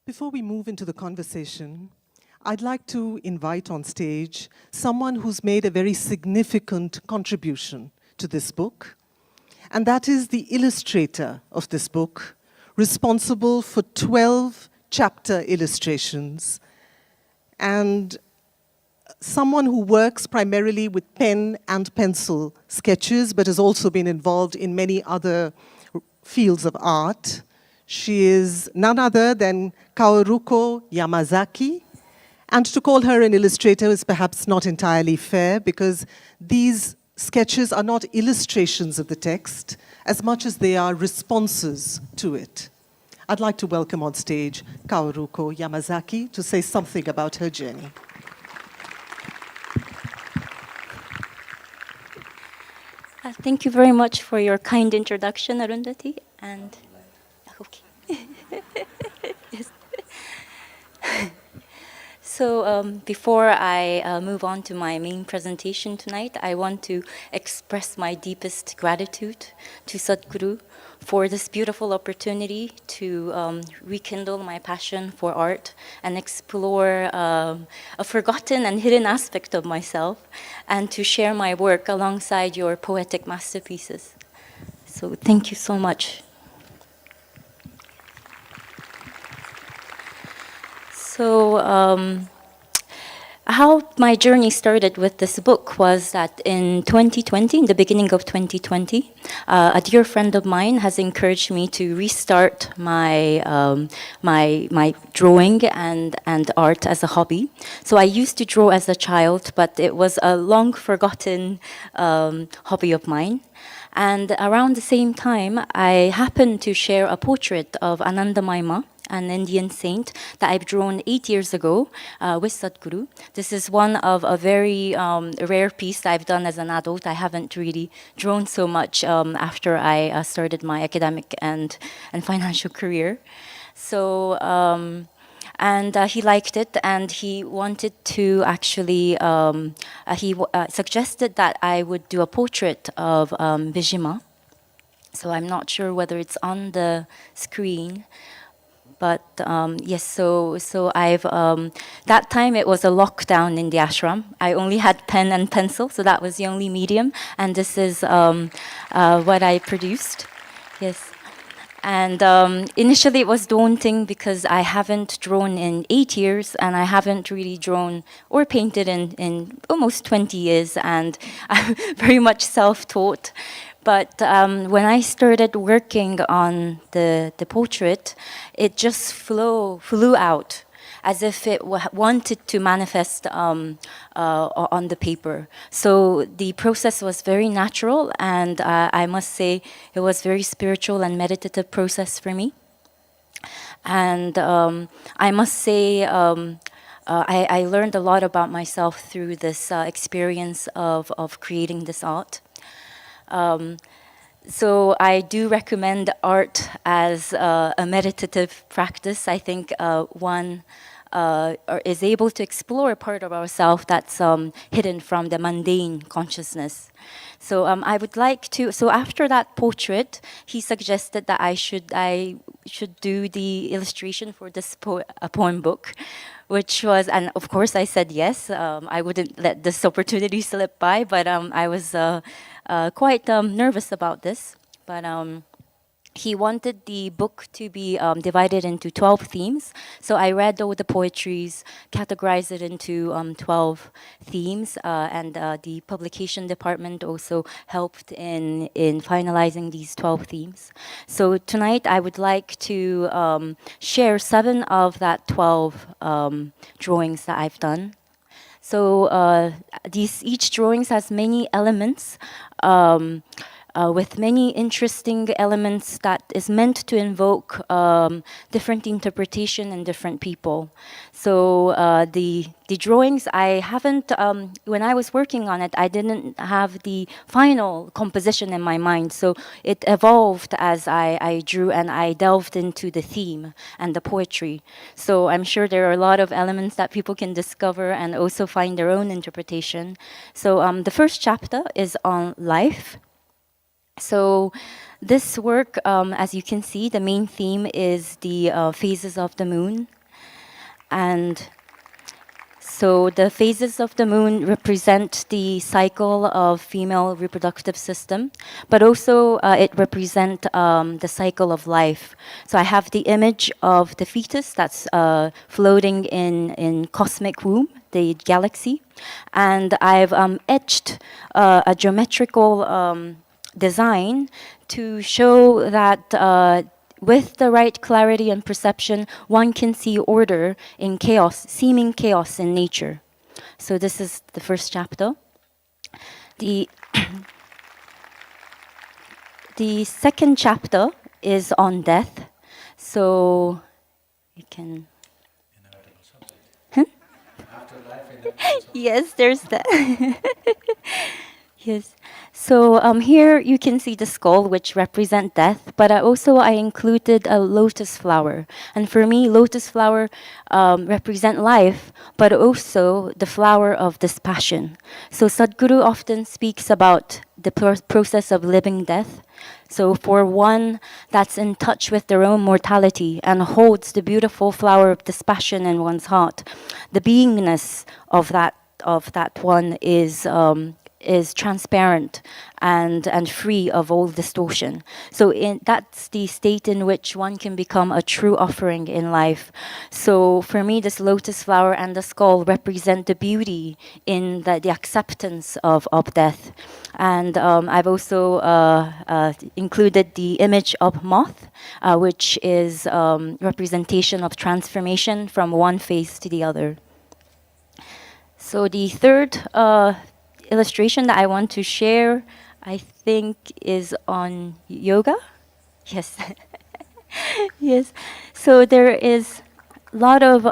Before we move into the conversation, I'd like to invite on stage someone who's made a very significant contribution to this book, and that is the illustrator of this book, responsible for 12 chapter illustrations, and someone who works primarily with pen and pencil sketches, but has also been involved in many other fields of art. She is none other than Kaoruko Yamazaki. And to call her an illustrator is perhaps not entirely fair, because these sketches are not illustrations of the text as much as they are responses to it. I'd like to welcome on stage Kaoruko Yamazaki to say something about her journey. Thank you very much for your kind introduction, Arundhati. And okay. Yes. So before I move on to my main presentation tonight, I want to express my deepest gratitude to Sadhguru for this beautiful opportunity to rekindle my passion for art and explore a forgotten and hidden aspect of myself, and to share my work alongside your poetic masterpieces. So thank you so much. So how my journey started with this book was that in 2020, in the beginning of 2020, a dear friend of mine has encouraged me to restart my my drawing and art as a hobby. So I used to draw as a child, but it was a long forgotten hobby of mine. And around the same time, I happened to share a portrait of Anandamaima, an Indian saint that I've drawn 8 years ago with Sadhguru. This is one of a very rare piece that I've done as an adult. I haven't really drawn so much after I started my academic and financial career. So, and he liked it, and he wanted to actually, he suggested that I would do a portrait of Bijima. So I'm not sure whether it's on the screen. But yes, so I've, that time it was a lockdown in the ashram. I only had pen and pencil, so that was the only medium. And this is what I produced, yes. And initially it was daunting because I haven't drawn in 8 years, and I haven't really drawn or painted in almost 20 years, and I'm very much self-taught. But when I started working on the portrait, it just flew out as if it wanted to manifest on the paper. So the process was very natural, and I must say it was very spiritual and meditative process for me. And I must say I learned a lot about myself through this experience of creating this art. So I do recommend art as a meditative practice. I think one is able to explore a part of ourselves that's hidden from the mundane consciousness. So I would like to, so after that portrait, he suggested that I should do the illustration for this poem book, which was, and of course I said yes. I wouldn't let this opportunity slip by, but I was quite nervous about this. But he wanted the book to be divided into 12 themes. So I read all the poetries, categorized it into 12 themes, and the publication department also helped in finalizing these 12 themes. So tonight I would like to share 7 of that 12 drawings that I've done. So each drawings has many elements, with many interesting elements that is meant to invoke different interpretation in different people. So the drawings, I haven't, when I was working on it, I didn't have the final composition in my mind. So it evolved as I drew, and I delved into the theme and the poetry. So I'm sure there are a lot of elements that people can discover and also find their own interpretation. So the first chapter is on life. So This work, as you can see, the main theme is the phases of the moon. And so the phases of the moon represent the cycle of female reproductive system, but also it represents the cycle of life. So I have the image of the fetus that's floating in cosmic womb, the galaxy, and I've etched a geometrical design to show that with the right clarity and perception, one can see order in chaos, seeming chaos in nature. So this is the first chapter. The the second chapter is on death. So you can. Huh? Yes, there's that. Yes. So here you can see the skull, which represent death, but I included a lotus flower. And for me, lotus flower represent life, but also the flower of dispassion. So Sadhguru often speaks about the process of living death. So for one that's in touch with their own mortality and holds the beautiful flower of dispassion in one's heart, the beingness of that one is transparent and free of all distortion. So that's the state in which one can become a true offering in life. So for me, this lotus flower and the skull represent the beauty in the acceptance of death. And I've also included the image of moth, which is representation of transformation from one phase to the other. So the third illustration that I want to share, I think, is on yoga. Yes. Yes. So there is a lot of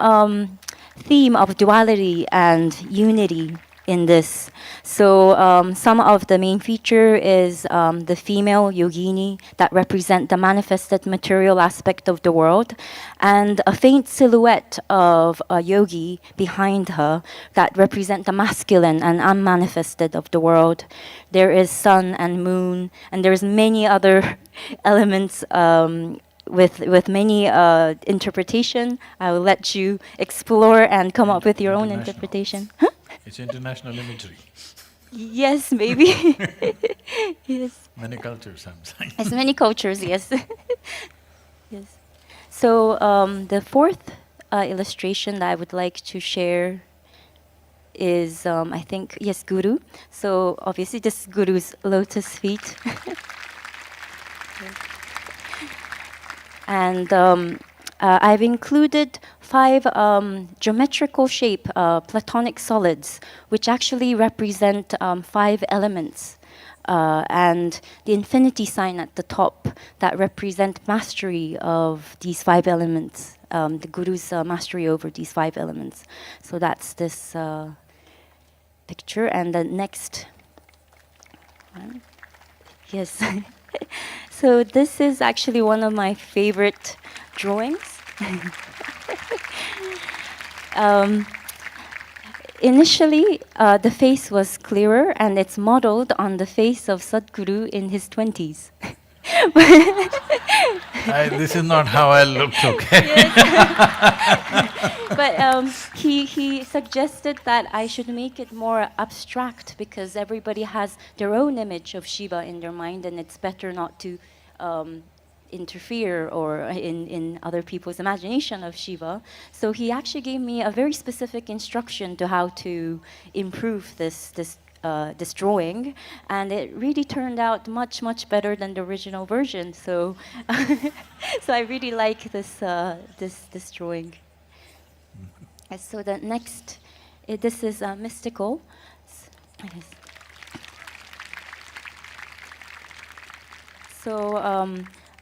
theme of duality and unity in this. So some of the main feature is the female yogini that represent the manifested material aspect of the world, and a faint silhouette of a yogi behind her that represent the masculine and unmanifested of the world. There is sun and moon, and there's many other elements with many interpretation. I will let you explore and come up with your own interpretation. Huh? It's international imagery. Yes, maybe. Yes. Many cultures, I'm saying. As many cultures, yes. Yes. So the fourth illustration that I would like to share is, I think, yes, Guru. So obviously this Guru's lotus feet. And I've included 5 geometrical shape platonic solids, which actually represent 5 elements. And the infinity sign at the top that represent mastery of these 5 elements, the Guru's mastery over these 5 elements. So that's this picture. And the next one. Yes. So this is actually one of my favorite drawings. Initially, the face was clearer, and it's modeled on the face of Sadhguru in his 20s. This is not how I looked, okay? But he suggested that I should make it more abstract because everybody has their own image of Shiva in their mind, and it's better not to interfere or in other people's imagination of Shiva. So he actually gave me a very specific instruction to how to improve this drawing, and it really turned out much better than the original version. So, so I really like this drawing. So the next, this is mystical. So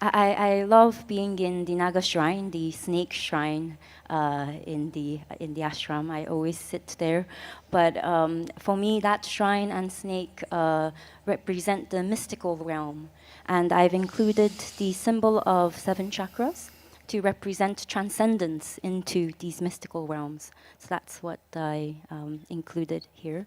I love being in the Naga shrine, the snake shrine in the ashram. I always sit there, but for me, that shrine and snake represent the mystical realm, and I've included the symbol of 7 chakras to represent transcendence into these mystical realms. So that's what I included here.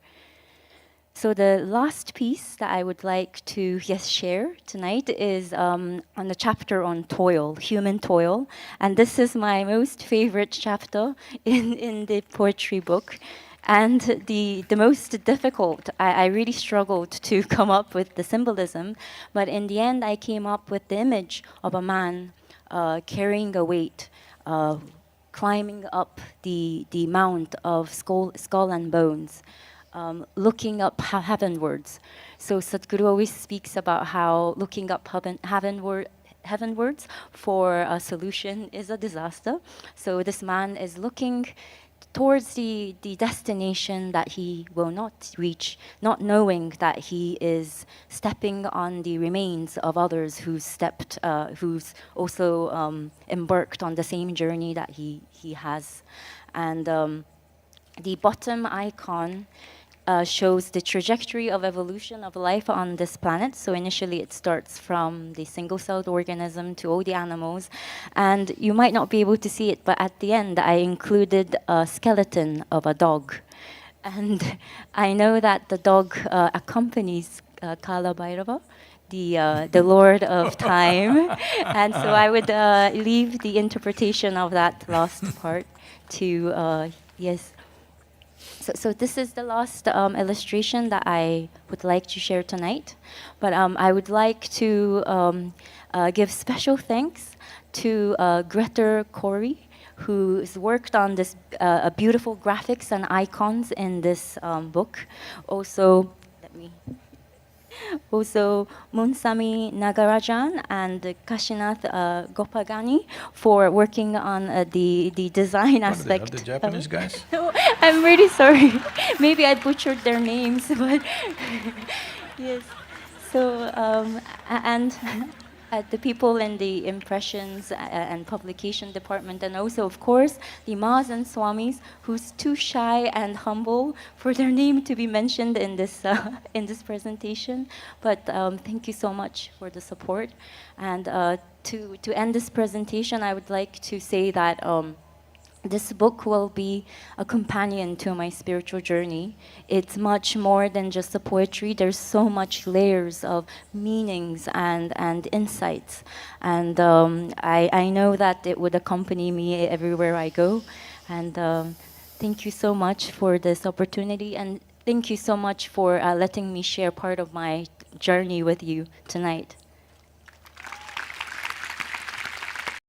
So the last piece that I would like to share tonight is on the chapter on toil, human toil, and this is my most favorite chapter in the poetry book, and the most difficult. I really struggled to come up with the symbolism, but in the end I came up with the image of a man carrying a weight, climbing up the mount of skull and bones. Looking up heavenwards. So Sadhguru always speaks about how looking up heavenwards for a solution is a disaster. So this man is looking towards the destination that he will not reach, not knowing that he is stepping on the remains of others who's also embarked on the same journey that he has. And the bottom icon shows the trajectory of evolution of life on this planet. So initially it starts from the single-celled organism to all the animals. And you might not be able to see it, but at the end I included a skeleton of a dog. And I know that the dog accompanies Kala Bhairava, the Lord of Time. And so I would leave the interpretation of that last part to, yes. So this is the last illustration that I would like to share tonight. But I would like to give special thanks to Greta Corey, who's worked on this beautiful graphics and icons in this book. Also, Munsami Nagarajan and Kashinath Gopagani for working on the design aspect. Are they Japanese guys? I'm really sorry. Maybe I butchered their names, but yes. So, and the people in the impressions and publication department, and also, of course, the Mas and Swamis, who's too shy and humble for their name to be mentioned in this presentation. But thank you so much for the support. And to end this presentation, I would like to say that this book will be a companion to my spiritual journey. It's much more than just the poetry. There's so much layers of meanings and insights. And I know that it would accompany me everywhere I go. And thank you so much for this opportunity. And thank you so much for letting me share part of my journey with you tonight.